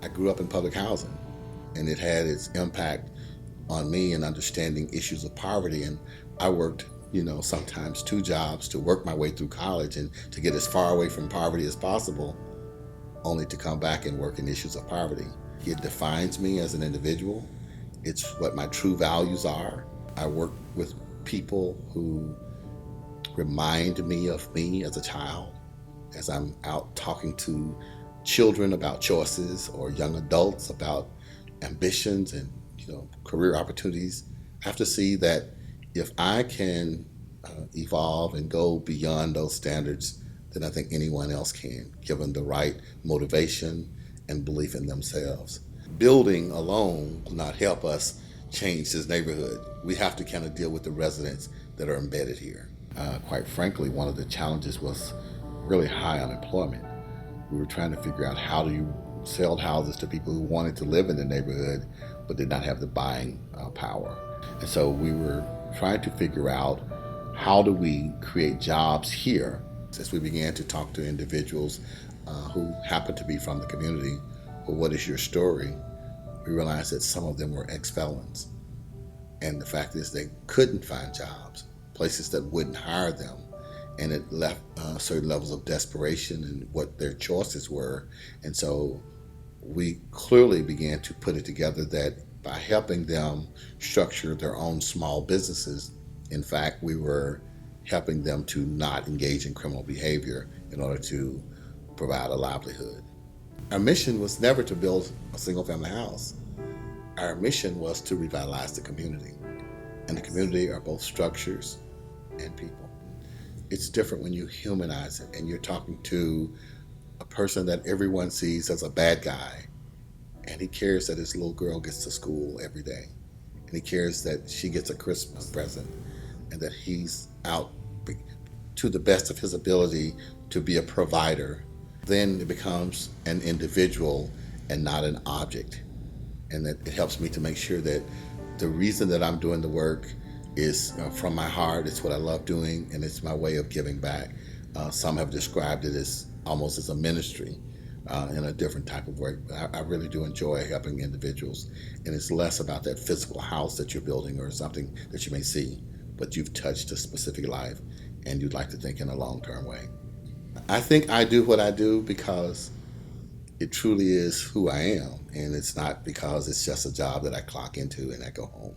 I grew up in public housing, and it had its impact on me in understanding issues of poverty. And I worked, sometimes two jobs to work my way through college and to get as far away from poverty as possible, only to come back and work in issues of poverty. It defines me as an individual. It's what my true values are. I work with people who remind me of me as a child, as I'm out talking to children about choices or young adults about ambitions and career opportunities. I have to see that if I can evolve and go beyond those standards, then I think anyone else can, given the right motivation and belief in themselves. Building alone will not help us change this neighborhood. We have to kind of deal with the residents that are embedded here. Quite frankly, one of the challenges was really high unemployment. We were trying to figure out how do you sell houses to people who wanted to live in the neighborhood but did not have the buying power. And so we were trying to figure out how do we create jobs here. As we began to talk to individuals who happened to be from the community, well, what is your story? We realized that some of them were ex-felons. And the fact is they couldn't find jobs, places that wouldn't hire them. And it left certain levels of desperation in what their choices were. And so we clearly began to put it together that by helping them structure their own small businesses, in fact, we were helping them to not engage in criminal behavior in order to provide a livelihood. Our mission was never to build a single family house. Our mission was to revitalize the community. And the community are both structures and people. It's different when you humanize it and you're talking to a person that everyone sees as a bad guy, and he cares that his little girl gets to school every day, and he cares that she gets a Christmas present, and that he's out to the best of his ability to be a provider. Then it becomes an individual and not an object. And that it helps me to make sure that the reason that I'm doing the work is from my heart. It's what I love doing, and it's my way of giving back. Some have described it as almost as a ministry in a different type of way. I really do enjoy helping individuals, and it's less about that physical house that you're building or something that you may see, but you've touched a specific life, and you'd like to think in a long-term way. I think I do what I do because it truly is who I am, and it's not because it's just a job that I clock into and I go home.